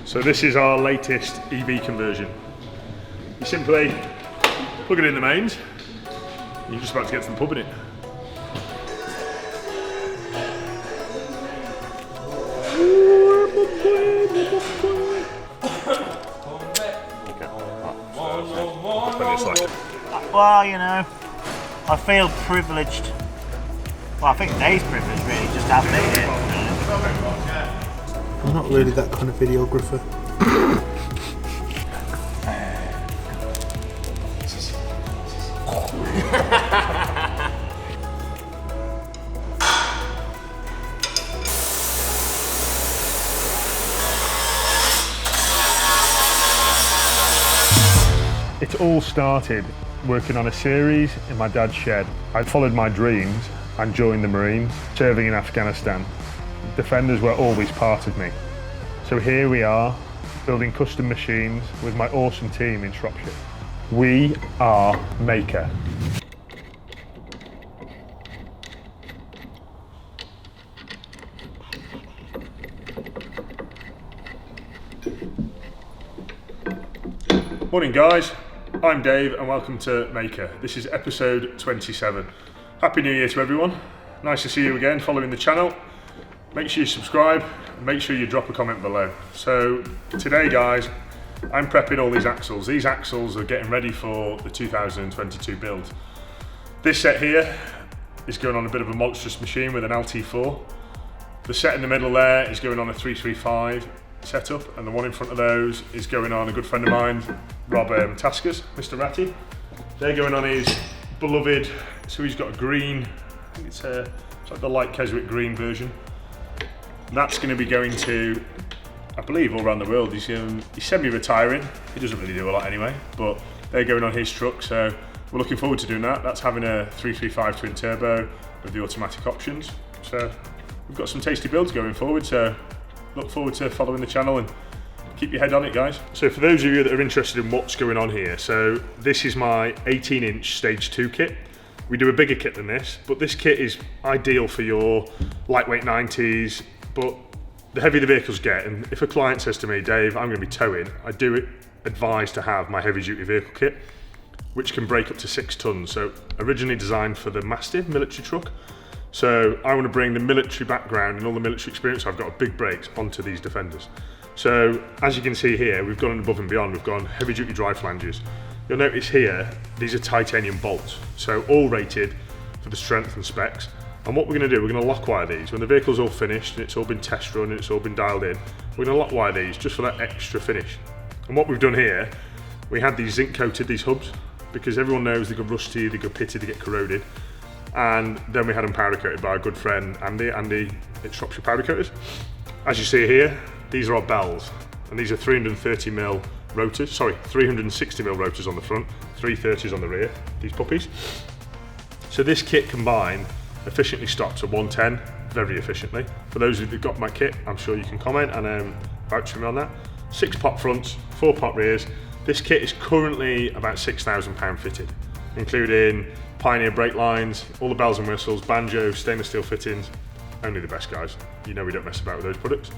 So this is our latest EV conversion. You simply plug it in the mains, you're just about to get to the pub in it. Well, you know, I feel privileged. Well, I think Dave's privileged really, just having it here. I'm not really that kind of videographer. It all started working on a series in my dad's shed. I followed my dreams and joined the Marines, serving in Afghanistan. Defenders were always part of me. So here we are, building custom machines with my awesome team in Shropshire. We are Mahker. Morning guys, I'm Dave and welcome to Mahker. This is episode 27. Happy New Year to everyone. Nice to see you again following the channel. Make sure you subscribe and make sure you drop a comment below. So today guys, I'm prepping all these axles. These axles are getting ready for the 2022 build. This set here is going on a bit of a monstrous machine with an LT4. The set in the middle there is going on a 335 setup, and the one in front of those is going on a good friend of mine, Rob Taskers, Mr. Ratty. They're going on his beloved, so he's got a green, I think it's like the light Keswick green version. That's going to be going to, I believe, all around the world. He's semi-retiring. He doesn't really do a lot anyway, but they're going on his truck, so we're looking forward to doing that. That's having a 335 twin turbo with the automatic options. So we've got some tasty builds going forward, so look forward to following the channel and keep your head on it, guys. So for those of you that are interested in what's going on here, so this is my 18-inch stage 2 kit. We do a bigger kit than this, but this kit is ideal for your lightweight 90s, but the heavier the vehicles get, and if a client says to me, Dave, I'm going to be towing, I do advise to have my heavy duty vehicle kit, which can break up to 6 tons. So originally designed for the Mastiff military truck. So I want to bring the military background and all the military experience I've got of big brakes onto these Defenders. So as you can see here, we've gone above and beyond. We've gone heavy duty drive flanges. You'll notice here, these are titanium bolts. So all rated for the strength and specs. And what we're going to do, we're going to lock wire these. When the vehicle's all finished and it's all been test run and it's all been dialed in, we're going to lock wire these just for that extra finish. And what we've done here, we had these zinc coated, these hubs, because everyone knows they go rusty, they go pitted, they get corroded. And then we had them powder coated by our good friend Andy at Shropshire Powder Coaters. As you see here, these are our bells, and these are 330mm rotors, sorry, 360mm rotors on the front, 330s on the rear, these puppies. So this kit combined efficiently stops at 110, very efficiently. For those of you that got my kit, I'm sure you can comment and vouch for me on that. 6 pot fronts, 4 pot rears. This kit is currently about £6,000 fitted, including Pioneer brake lines, all the bells and whistles, banjo, stainless steel fittings, only the best guys. You know we don't mess about with those products.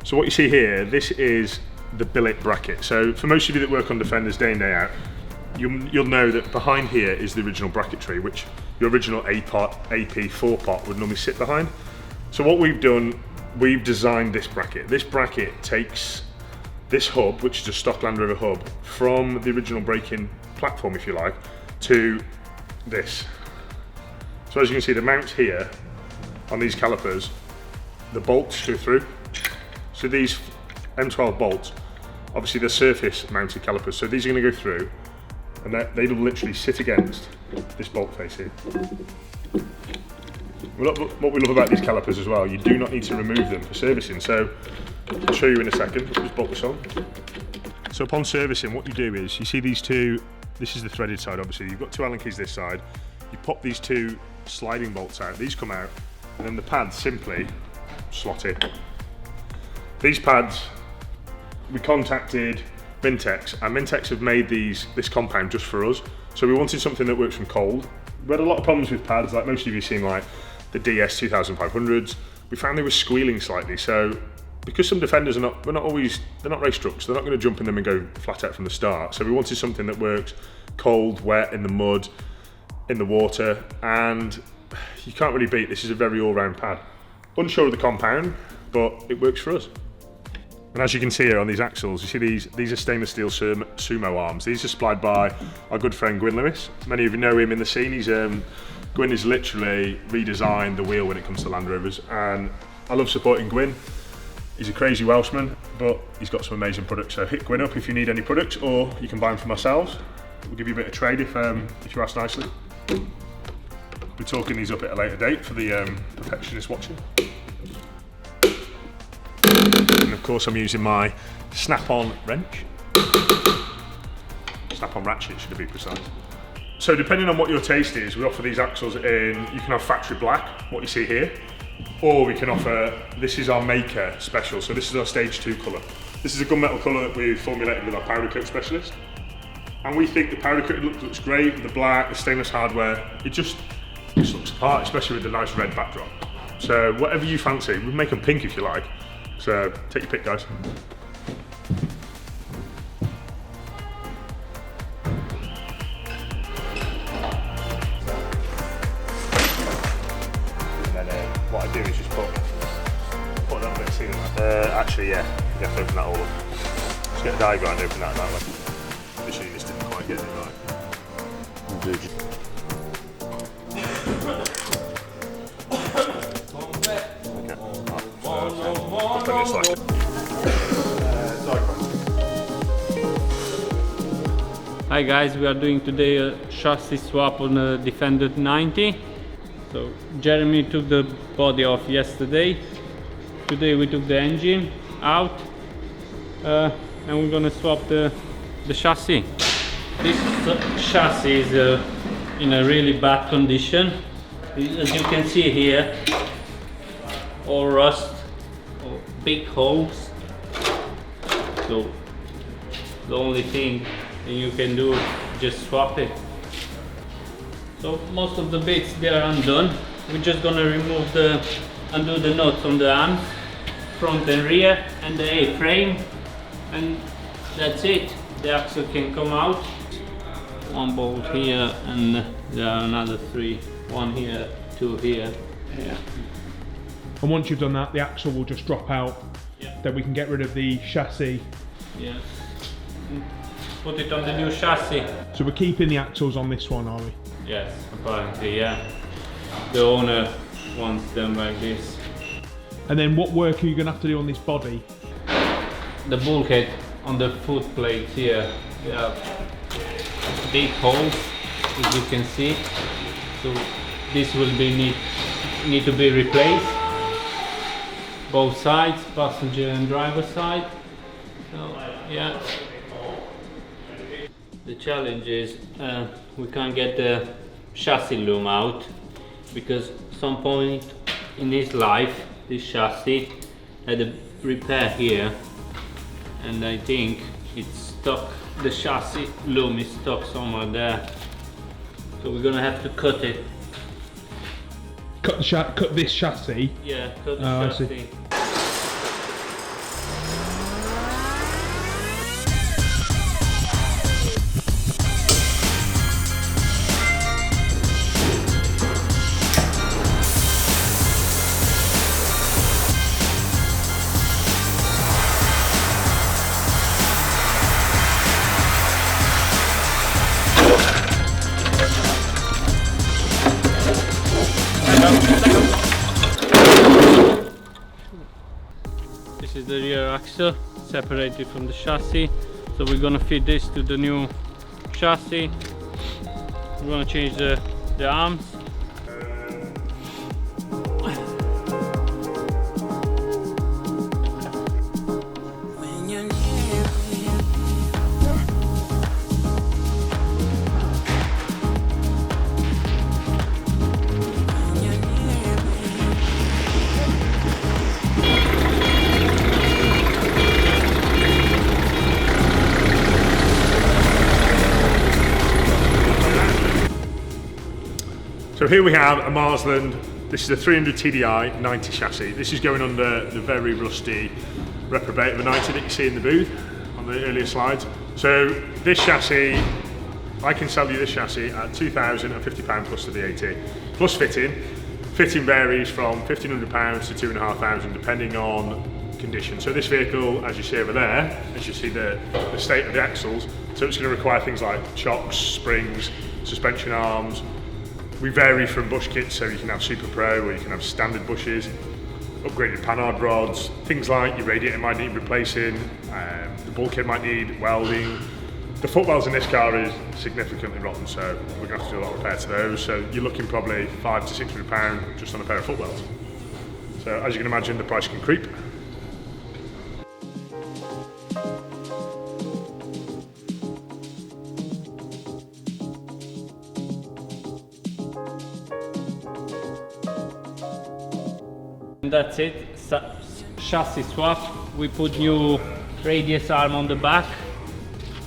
So what you see here, this is the billet bracket. So for most of you that work on Defenders day in, day out, you'll know that behind here is the original bracketry, which your original A-pot, AP4 pot would normally sit behind. So what we've done, we've designed this bracket. This bracket takes this hub, which is a stock Land Rover hub, from the original braking platform, if you like, to this. So as you can see, the mounts here on these calipers, the bolts go through. So these M12 bolts, obviously they're surface mounted calipers, so these are going to go through, and they'll literally sit against this bolt face here. What we love about these calipers as well, you do not need to remove them for servicing. So I'll show you in a second. Just bolt this on. So upon servicing, what you do is, you see these two, this is the threaded side obviously, you've got 2 Allen keys this side, you pop these 2 sliding bolts out, these come out, and then the pads simply slot in. These pads, we contacted Mintex, and Mintex have made this compound just for us, so we wanted something that works from cold. We had a lot of problems with pads, like most of you have seen, like the DS 2500s. We found they were squealing slightly, so because some Defenders they're not race trucks, they're not going to jump in them and go flat out from the start. So we wanted something that works cold, wet, in the mud, in the water, and you can't really beat this. Is a very all-round pad. Unsure of the compound, but it works for us. And as you can see here on these axles, you see these are stainless steel sumo arms. These are supplied by our good friend Gwyn Lewis. Many of you know him in the scene. Gwyn has literally redesigned the wheel when it comes to Land Rovers, and I love supporting Gwyn. He's a crazy Welshman, but he's got some amazing products. So hit Gwyn up if you need any products, or you can buy them from ourselves. We'll give you a bit of trade if you ask nicely. We'll be talking these up at a later date for the perfectionists watching. And of course I'm using my snap-on wrench. Snap-on ratchet, should I be precise. So depending on what your taste is, we offer these axles in, you can have factory black, what you see here, or we can offer, this is our Mahker special, so this is our stage 2 colour. This is a gunmetal colour that we've formulated with our powder coat specialist. And we think the powder coat looks great with the black, the stainless hardware. It just looks apart, especially with the nice red backdrop. So whatever you fancy, we'll make them pink if you like. So take your pick, guys. And then what I do is just put a little bit of sealant. Actually, yeah, you have to open that all up. Just get a die grind, open that way. This unit didn't quite get it right. Hi guys, we are doing today a chassis swap on a Defender 90. So Jeremy took the body off yesterday. Today we took the engine out and we're gonna swap the chassis. This chassis is in a really bad condition. As you can see here, all rust, or big holes. So the only thing you can do is just swap it. So most of the bits they are undone. We're just gonna undo the nuts on the arms, front and rear, and the A-frame, and that's it. The axle can come out. One bolt here, and there are another 3. 1 here, 2 here. Yeah. And once you've done that, the axle will just drop out. Yeah. Then we can get rid of the chassis. Yes. Put it on the new chassis. So we're keeping the axles on this one, are we? Yes, apparently, yeah. The owner wants them like this. And then what work are you going to have to do on this body? The bulkhead on the foot plate here, there are big holes, as you can see. So this will be need to be replaced. Both sides, passenger and driver side. So yeah. The challenge is we can't get the chassis loom out because some point in his life this chassis had a repair here, and I think it's stuck. The chassis loom is stuck somewhere there, so we're gonna have to cut it. Cut this chassis? Yeah, cut the I chassis. see. This is the rear axle separated from the chassis, so we're gonna fit this to the new chassis. We're gonna change the arms. So here we have a Marsland. This is a 300 TDI 90 chassis. This is going under the very rusty reprobate of a 90 that you see in the booth on the earlier slides. So this chassis, I can sell you this chassis at £2,050 plus the VAT, plus fitting. Fitting varies from £1,500 to £2,500 depending on condition. So this vehicle, as you see over there, as you see the state of the axles, so it's going to require things like chocks, springs, suspension arms. We vary from bush kits, so you can have Super Pro or you can have standard bushes, upgraded panhard rods, things like your radiator might need replacing, the bulkhead might need welding. The footwells in this car is significantly rotten, so we're going to have to do a lot of repair to those. So you're looking probably £500 to £600 just on a pair of footwells. So as you can imagine, the price can creep. And that's it, chassis swap. We put new radius arm on the back,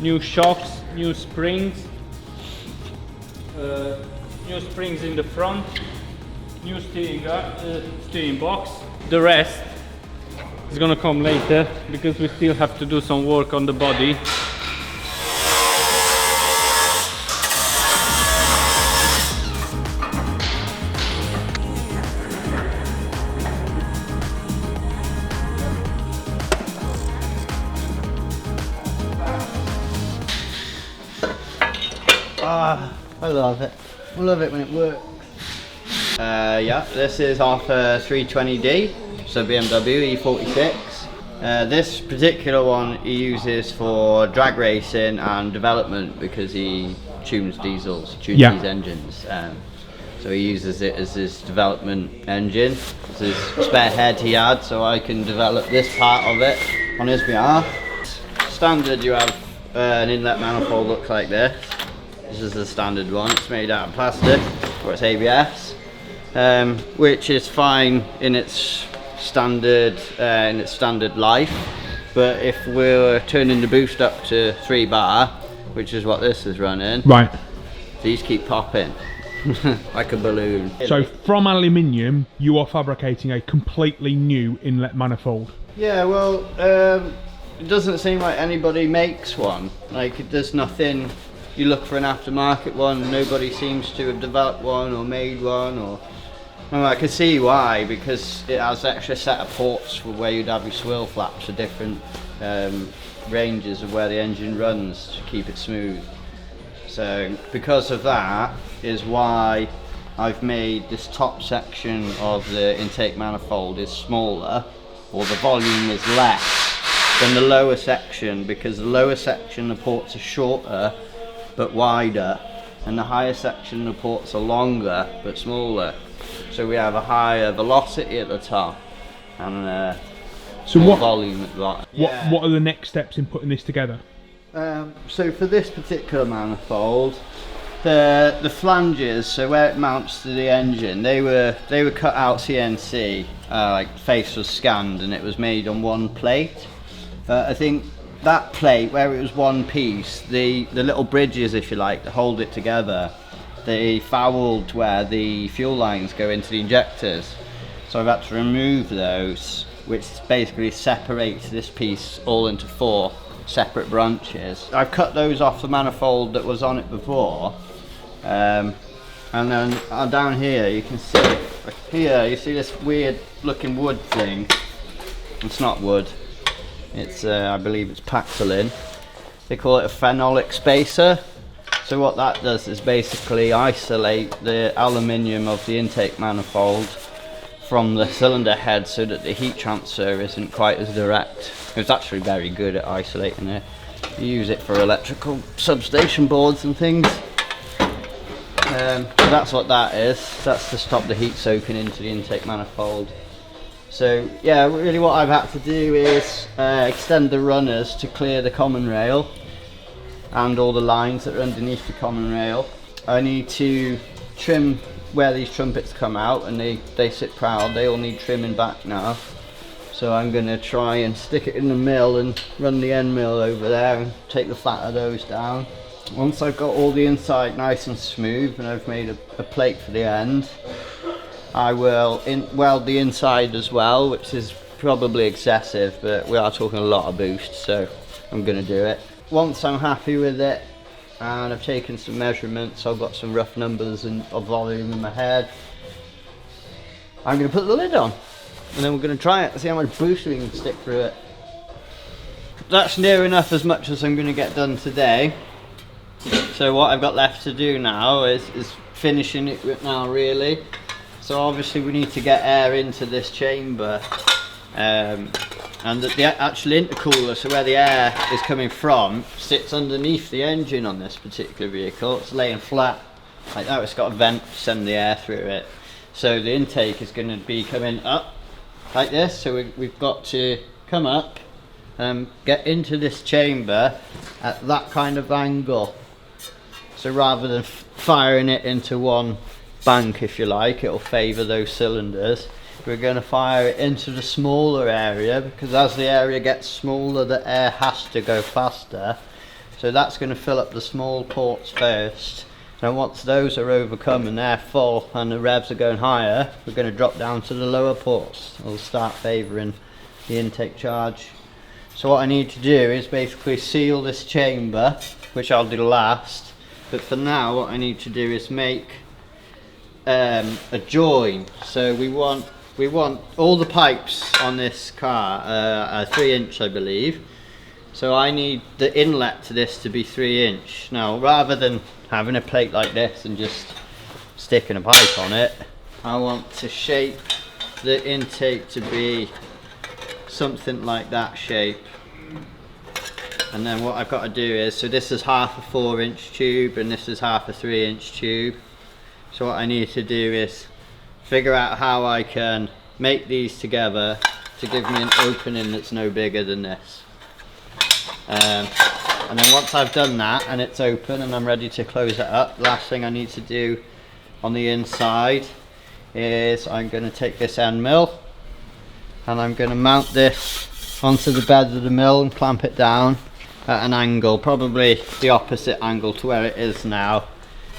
new shocks, new springs in the front, new steering box. The rest is gonna come later because we still have to do some work on the body. I love it. I love it when it works. Yeah, this is off 320D, so BMW E46. This particular one he uses for drag racing and development because he tunes diesels, these engines. So he uses it as his development engine. It's his spare head he had, so I can develop this part of it on his behalf. Standard, you have an inlet manifold looks like this. This is the standard one. It's made out of plastic, or it's ABS, which is fine in its standard life. But if we're turning the boost up to 3 bar, which is what this is running, Right. these keep popping like a balloon. So from aluminium, you are fabricating a completely new inlet manifold. Yeah, well, it doesn't seem like anybody makes one. Like, there's nothing. You look for an aftermarket one, nobody seems to have developed one or made one, or well, I can see why, because it has extra set of ports for where you'd have your swirl flaps for different ranges of where the engine runs to keep it smooth. So because of that is why I've made this top section of the intake manifold is smaller, or the volume is less than the lower section, because the lower section the ports are shorter but wider, and the higher section the ports are longer but smaller, so we have a higher velocity at the top and more volume at the bottom. What are the next steps in putting this together? So for this particular manifold, the flanges, so where it mounts to the engine, they were cut out CNC, like the face was scanned and it was made on one plate. I think that plate, where it was one piece, the little bridges, if you like, to hold it together, they fouled where the fuel lines go into the injectors. So I've had to remove those, which basically separates this piece all into 4 separate branches. I've cut those off the manifold that was on it before, and then down here you can see, you see this weird looking wood thing. It's not wood. It's, I believe it's Paxolin. They call it a phenolic spacer. So what that does is basically isolate the aluminium of the intake manifold from the cylinder head so that the heat transfer isn't quite as direct. It's actually very good at isolating it. You use it for electrical substation boards and things. So that's what that is. That's to stop the heat soaking into the intake manifold. So yeah, really what I've had to do is extend the runners to clear the common rail and all the lines that are underneath the common rail. I need to trim where these trumpets come out, and they sit proud. They all need trimming back now. So I'm going to try and stick it in the mill and run the end mill over there and take the fat of those down. Once I've got all the inside nice and smooth and I've made a plate for the end, I will weld the inside as well, which is probably excessive, but we are talking a lot of boost, so I'm going to do it. Once I'm happy with it and I've taken some measurements, I've got some rough numbers and of volume in my head, I'm going to put the lid on and then we're going to try it, see how much boost we can stick through it. That's near enough as much as I'm going to get done today. So what I've got left to do now is finishing it now, really. So obviously we need to get air into this chamber, and the actual intercooler, so where the air is coming from, sits underneath the engine on this particular vehicle. It's laying flat like that. It's got a vent to send the air through it. So the intake is going to be coming up like this. So we've got to come up and get into this chamber at that kind of angle. So rather than firing it into one bank, if you like, it'll favour those cylinders. We're going to fire it into the smaller area, because as the area gets smaller, the air has to go faster. So that's going to fill up the small ports first. And once those are overcome and they're full and the revs are going higher, we're going to drop down to the lower ports. It'll start favouring the intake charge. So what I need to do is basically seal this chamber, which I'll do last. But for now, what I need to do is make a join. So we want all the pipes on this car are 3" I believe. So I need the inlet to this to be 3". Now, rather than having a plate like this and just sticking a pipe on it, I want to shape the intake to be something like that shape. And then what I've got to do is, so this is half a 4" tube and this is half a 3" tube. So what I need to do is figure out how I can make these together to give me an opening that's no bigger than this. And then once I've done that and it's open and I'm ready to close it up, the last thing I need to do on the inside is I'm going to take this end mill and I'm going to mount this onto the bed of the mill and clamp it down at an angle, probably the opposite angle to where it is now.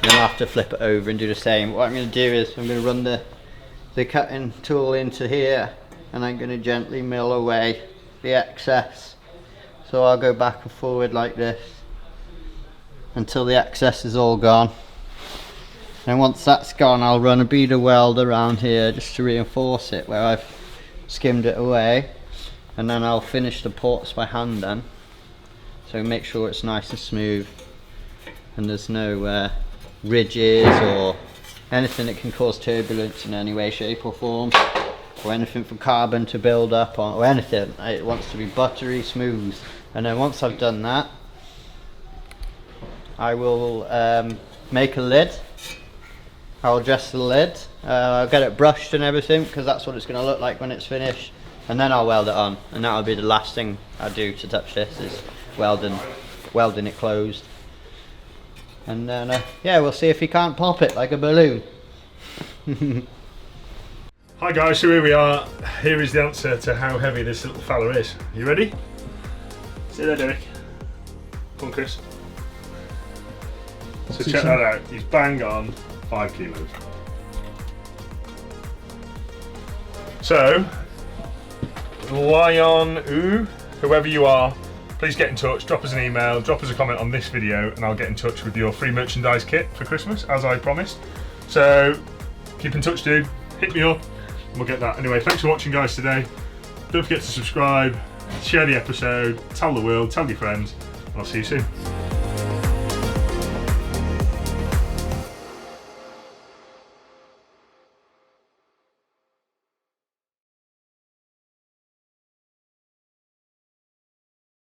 Then I'll have to flip it over and do the same. What I'm going to do is I'm going to run the cutting tool into here and I'm going to gently mill away the excess. So I'll go back and forward like this until the excess is all gone. And once that's gone, I'll run a bead of weld around here just to reinforce it where I've skimmed it away. And then I'll finish the ports by hand then. So make sure it's nice and smooth and there's no ridges or anything that can cause turbulence in any way, shape or form, or anything for carbon to build up on, or anything. It wants to be buttery smooth. And then once I've done that, I will make a lid. I'll dress the lid, I'll get it brushed and everything, because that's what it's going to look like when it's finished, and then I'll weld it on, and that'll be the last thing I do to touch this, is welding it closed. And then yeah, we'll see if he can't pop it like a balloon. Hi guys, so here we are. Here is the answer to how heavy this little fella is. You ready? See there, Derek. Come on, Chris. So check that out. He's bang on 5 kilos. So, Lion, whoever you are, please get in touch, drop us an email, drop us a comment on this video, and I'll get in touch with your free merchandise kit for Christmas, as I promised. So, keep in touch, dude. Hit me up, and we'll get that. Anyway, thanks for watching, guys, today. Don't forget to subscribe, share the episode, tell the world, tell your friends, and I'll see you soon.